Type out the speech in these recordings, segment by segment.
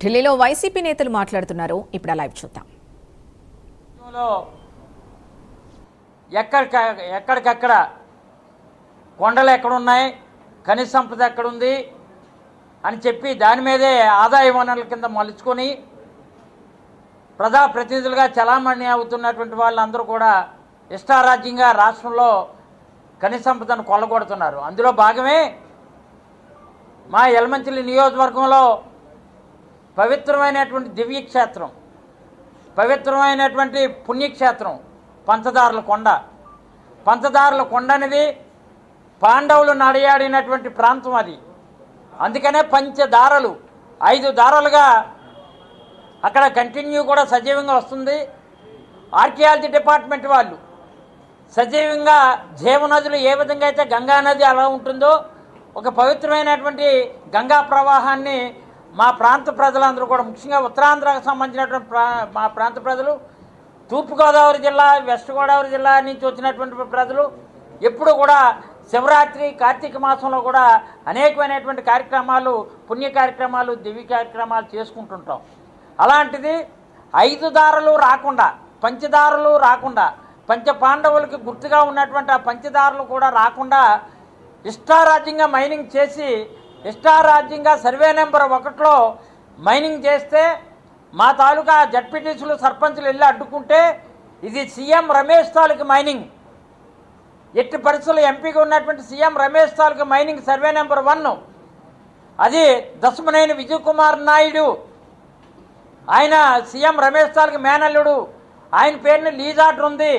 ఢిల్లీలో వైసీపీ నేతలు మాట్లాడుతున్నారు. ఇప్పుడు లైవ్ చూద్దాం. ఎక్కడికక్కడ కొండలు ఎక్కడున్నాయి, ఖనిజ సంపద ఎక్కడుంది అని చెప్పి దాని మీదే ఆదాయ వనరుల కింద మలుచుకొని ప్రజాప్రతినిధులుగా చలామణి అవుతున్నటువంటి వాళ్ళందరూ కూడా ఇష్టారాజ్యంగా రాష్ట్రంలో ఖనిజ సంపదను కొల్లగొడుతున్నారు. అందులో భాగమే మా యలమంచిలి నియోజకవర్గంలో పవిత్రమైనటువంటి దివ్యక్షేత్రం, పవిత్రమైనటువంటి పుణ్యక్షేత్రం పంచదారుల కొండ. పంచదారుల కొండ అనేది పాండవులు నడయాడినటువంటి ప్రాంతం అది. అందుకనే పంచదారలు 5 దారాలుగా అక్కడ కంటిన్యూ కూడా సజీవంగా వస్తుంది. ఆర్కియాలజీ డిపార్ట్మెంట్ వాళ్ళు సజీవంగా జీవనదులు ఏ విధంగా అయితే గంగా నది అలా ఉంటుందో ఒక పవిత్రమైనటువంటి గంగా ప్రవాహాన్ని మా ప్రాంత ప్రజలందరూ కూడా, ముఖ్యంగా ఉత్తరాంధ్రకు సంబంధించినటువంటి మా ప్రాంత ప్రజలు, తూర్పుగోదావరి జిల్లా, వెస్ట్ గోదావరి జిల్లా నుంచి వచ్చినటువంటి ప్రజలు ఎప్పుడు కూడా శివరాత్రి, కార్తీక మాసంలో కూడా అనేకమైనటువంటి కార్యక్రమాలు, పుణ్య కార్యక్రమాలు, దివ్య కార్యక్రమాలు చేసుకుంటుంటాం. అలాంటిది 5 దారులు రాకుండా, పంచదారులు రాకుండా, పంచ పాండవులకి గుర్తుగా ఉన్నటువంటి ఆ పంచదారులు కూడా రాకుండా ఇష్టారాజ్యంగా మైనింగ్ చేసి, ఇష్టారాజ్యంగా సర్వే నెంబర్ 1లో మైనింగ్ చేస్తే మా తాలూకా జడ్పీటీసీలు, సర్పంచులు వెళ్ళి అడ్డుకుంటే ఇది సీఎం రమేష్ తాలూకు మైనింగ్. ఎట్టి పరిస్థితుల్లో ఎంపీగా ఉన్నటువంటి సీఎం రమేష్ తాలూకు మైనింగ్ సర్వే నెంబర్ 1 అది దశమనేని విజయ్ కుమార్ నాయుడు, ఆయన సీఎం రమేష్ తాలూకు మేనల్లుడు, ఆయన పేరుని లీజ్ ఆర్డర్ ఉంది.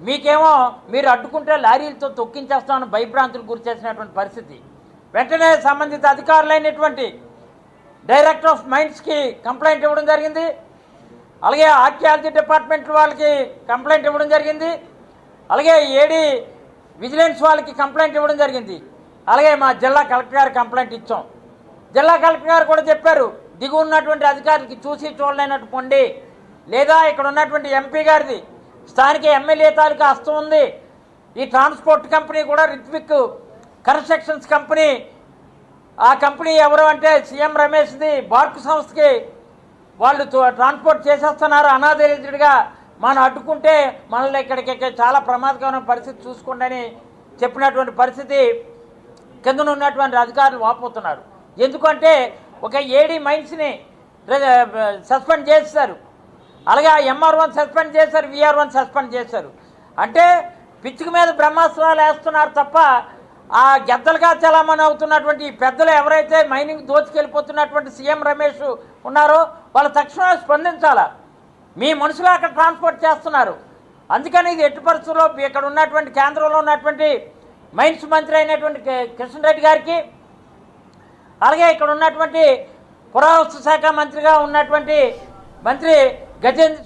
మీకేమో మీరు అడ్డుకుంటే లారీలతో తొక్కించేస్తామని భయభ్రాంతులు గురి చేసినటువంటి పరిస్థితి. వెంటనే సంబంధిత అధికారులైనటువంటి డైరెక్టర్ ఆఫ్ మైన్స్కి కంప్లైంట్ ఇవ్వడం జరిగింది. అలాగే ఆర్కియాలజీ డిపార్ట్మెంట్ వాళ్ళకి కంప్లైంట్ ఇవ్వడం జరిగింది. అలాగే ఏడీ విజిలెన్స్ వాళ్ళకి కంప్లైంట్ ఇవ్వడం జరిగింది. అలాగే మా జిల్లా కలెక్టర్ గారికి కంప్లైంట్ ఇచ్చాం. జిల్లా కలెక్టర్ గారు కూడా చెప్పారు, దిగు ఉన్నటువంటి అధికారులకి చూసి చూడలేనట్టు పొండి, లేదా ఇక్కడ ఉన్నటువంటి ఎంపీ గారిది, స్థానిక ఎమ్మెల్యే తాలూకా హస్తం ఉంది. ఈ ట్రాన్స్పోర్ట్ కంపెనీ కూడా రిత్విక్ కన్స్ట్రక్షన్స్ కంపెనీ, ఆ కంపెనీ ఎవరు అంటే సీఎం రమేష్ది బార్క్ సంస్థకి వాళ్ళు ట్రాన్స్పోర్ట్ చేసేస్తున్నారు అనాథరితుడిగా. మనం అడ్డుకుంటే మనల్ని ఇక్కడికి చాలా ప్రమాదకరమైన పరిస్థితి చూసుకోండి అని చెప్పినటువంటి పరిస్థితి కింద ఉన్నటువంటి అధికారులు వాపోతున్నారు. ఎందుకంటే ఒక ఏడీ మైన్స్ని సస్పెండ్ చేశారు, అలాగే ఎంఆర్1 సస్పెండ్ చేశారు, విఆర్1 సస్పెండ్ చేశారు. అంటే పిచ్చుక మీద బ్రహ్మాస్త్రాలు వేస్తున్నారు తప్ప ఆ గెద్దలుగా చలామణి అవుతున్నటువంటి పెద్దలు ఎవరైతే మైనింగ్ దోచుకెళ్ళిపోతున్నటువంటి సీఎం రమేష్ ఉన్నారో వాళ్ళు తక్షణమే స్పందించాలా. మీ మనుషులు అక్కడ ట్రాన్స్పోర్ట్ చేస్తున్నారు. అందుకని ఇది ఎట్టి పరిస్థితుల్లో ఇక్కడ ఉన్నటువంటి కేంద్రంలో ఉన్నటువంటి మైన్స్ మంత్రి అయినటువంటి కిషన్ రెడ్డి గారికి, అలాగే ఇక్కడ ఉన్నటువంటి పురావస్తు శాఖ మంత్రిగా ఉన్నటువంటి మంత్రి గజేంద్ర